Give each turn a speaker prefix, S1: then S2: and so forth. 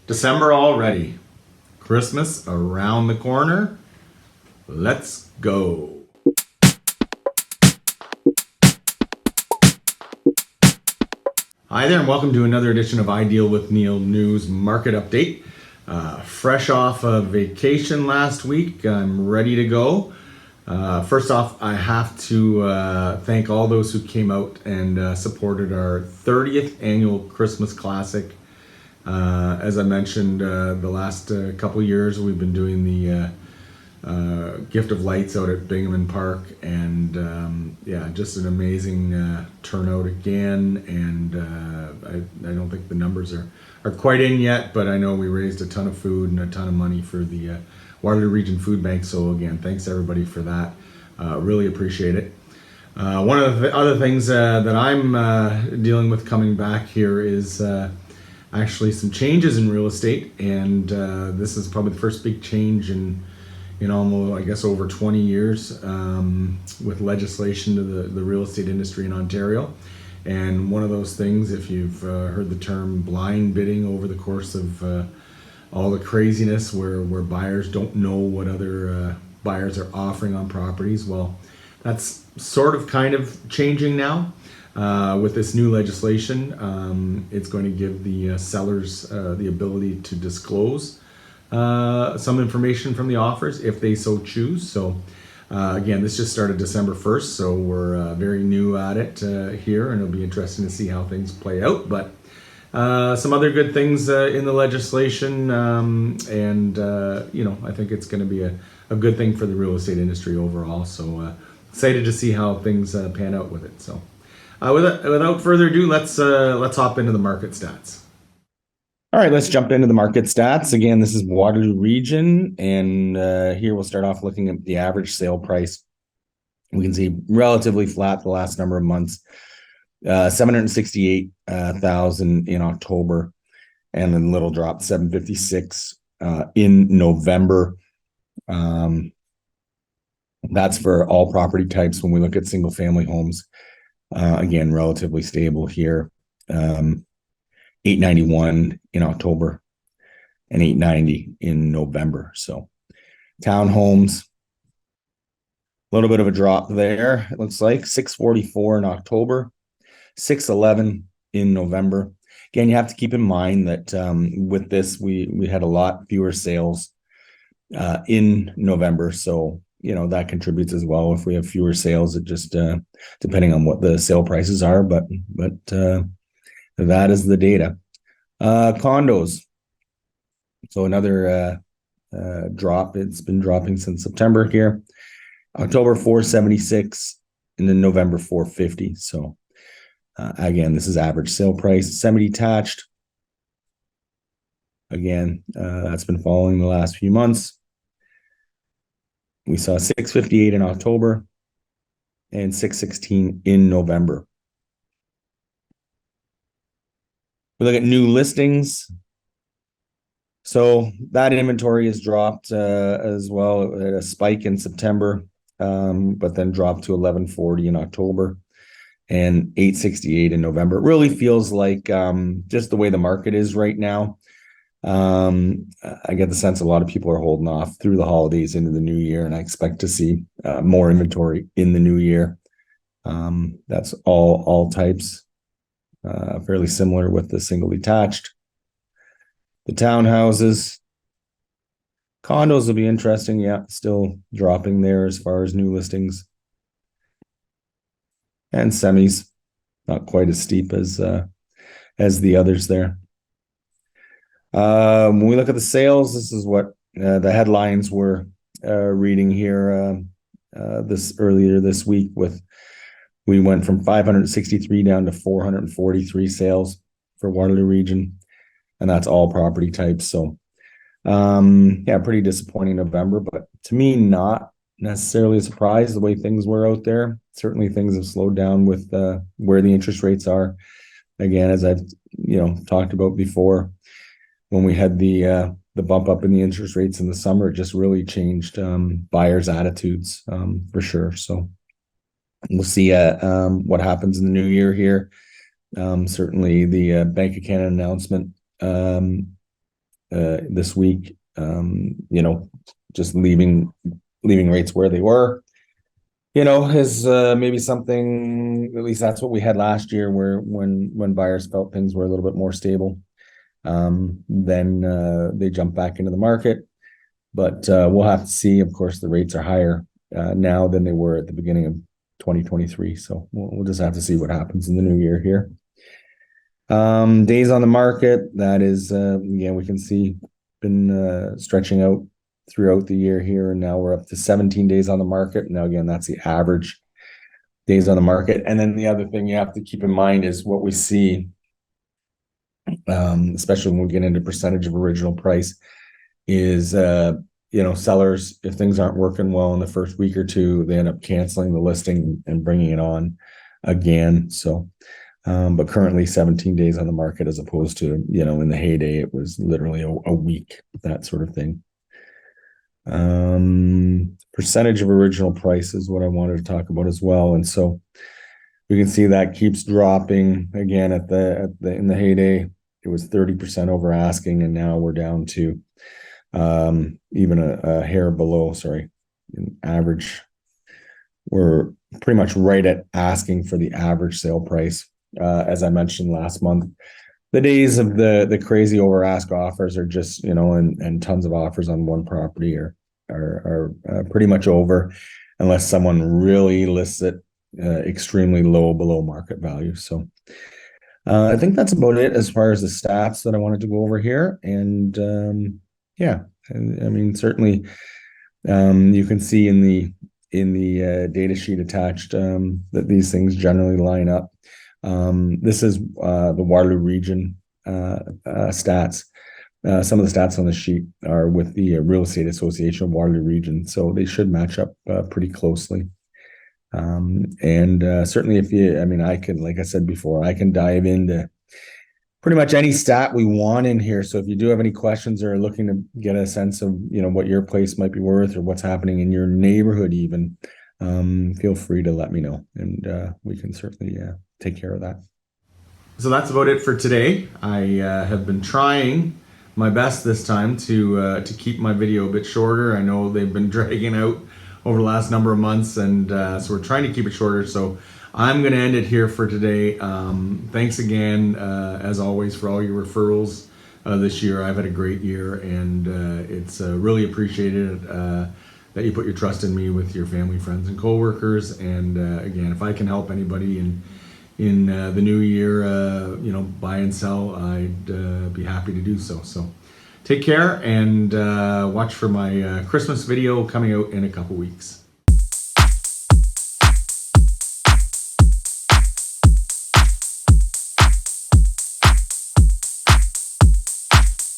S1: December already. Christmas around the corner. Let's go. Hi there, and welcome to another edition of Ideal with Neil News Market Update. Fresh off a vacation last week, I'm ready to go. First off, I have to thank all those who came out and supported our 30th annual Christmas Classic. As I mentioned, the last couple years we've been doing the Gift of Lights out at Binghamton Park, and just an amazing turnout again. And I don't think the numbers are quite in yet, but I know we raised a ton of food and a ton of money for the Waterloo Region Food Bank. So again, thanks everybody for that. Really appreciate it. One of the other things that I'm dealing with coming back here is actually some changes in real estate, and this is probably the first big change in almost, I guess, over 20 years with legislation to the real estate industry in Ontario. And one of those things, if you've heard the term blind bidding over the course of all the craziness where buyers don't know what other buyers are offering on properties, well, that's sort of kind of changing now. With this new legislation, it's going to give the sellers the ability to disclose some information from the offers if they so choose. So again, this just started December 1st, so we're very new at it here, and it'll be interesting to see how things play out. But some other good things in the legislation, and I think it's going to be a good thing for the real estate industry overall. So excited to see how things pan out with it. So without further ado, let's hop into the market stats. All right, let's jump into the market stats. Again, this is Waterloo Region, and here we'll start off looking at the average sale price. We can see relatively flat the last number of months, 768,000 in October, and then a little drop, 756 in November. That's for all property types. When we look at single family homes, again, relatively stable here. 891 in October and 890 in November. So townhomes, a little bit of a drop there. It looks like 644 in October, 611 in November. Again, you have to keep in mind that with this, we had a lot fewer sales in November. So, that contributes as well. If we have fewer sales, it just depending on what the sale prices are, but that is the data. Condos. So another drop. It's been dropping since September here. October 476 and then November 450. So again, this is average sale price. Semi-detached. Again, that's been following the last few months. We saw 658 in October and 616 in November. We look at new listings. So that inventory has dropped as well. It had a spike in September, but then dropped to 1140 in October and 868 in November. It really feels like just the way the market is right now. I get the sense a lot of people are holding off through the holidays into the new year, and I expect to see more inventory in the new year. That's all types. Fairly similar with the single detached. The townhouses. Condos will be interesting. Yeah, still dropping there as far as new listings. And semis, not quite as steep as the others there. When we look at the sales, this is what the headlines were reading here earlier this week. We went from 563 down to 443 sales for Waterloo Region, and that's all property types. So, pretty disappointing November, but to me, not necessarily a surprise the way things were out there. Certainly things have slowed down with where the interest rates are. Again, as I've talked about before, when we had the bump up in the interest rates in the summer, it just really changed buyers' attitudes for sure. So we'll see what happens in the new year here. Certainly the Bank of Canada announcement this week. Just leaving rates where they were, is maybe something. At least that's what we had last year, where when buyers felt things were a little bit more stable, then they jump back into the market. But we'll have to see. Of course, the rates are higher now than they were at the beginning of 2023. So we'll just have to see what happens in the new year here. Days on the market, that is, again, we can see been stretching out throughout the year here, and now we're up to 17 days on the market. Now, again, that's the average days on the market. And then the other thing you have to keep in mind is what we see, especially when we get into percentage of original price, is sellers, if things aren't working well in the first week or two, they end up canceling the listing and bringing it on again. So but currently 17 days on the market, as opposed to, in the heyday, it was literally a week, that sort of thing. Percentage of original price is what I wanted to talk about as well. And so we can see that keeps dropping again in the heyday. It was 30% over asking, and now we're down to even a hair below, average. We're pretty much right at asking for the average sale price. As I mentioned last month, the days of the crazy over ask offers are just, and tons of offers on one property are pretty much over, unless someone really lists it extremely low below market value. So I think that's about it as far as the stats that I wanted to go over here. And certainly you can see in the data sheet attached that these things generally line up. This is the Waterloo region stats. Some of the stats on the sheet are with the Real Estate Association of Waterloo Region, so they should match up pretty closely. Certainly, I can, like I said before, I can dive into pretty much any stat we want in here. So if you do have any questions or are looking to get a sense of, what your place might be worth or what's happening in your neighborhood even, feel free to let me know, and we can certainly take care of that. So that's about it for today. I have been trying my best this time to keep my video a bit shorter. I know they've been dragging out over the last number of months, and so we're trying to keep it shorter. So I'm going to end it here for today. Thanks again, as always, for all your referrals this year. I've had a great year, and it's really appreciated that you put your trust in me with your family, friends, and coworkers. And again, if I can help anybody in the new year, buy and sell, I'd be happy to do so. So take care, and watch for my Christmas video coming out in a couple weeks.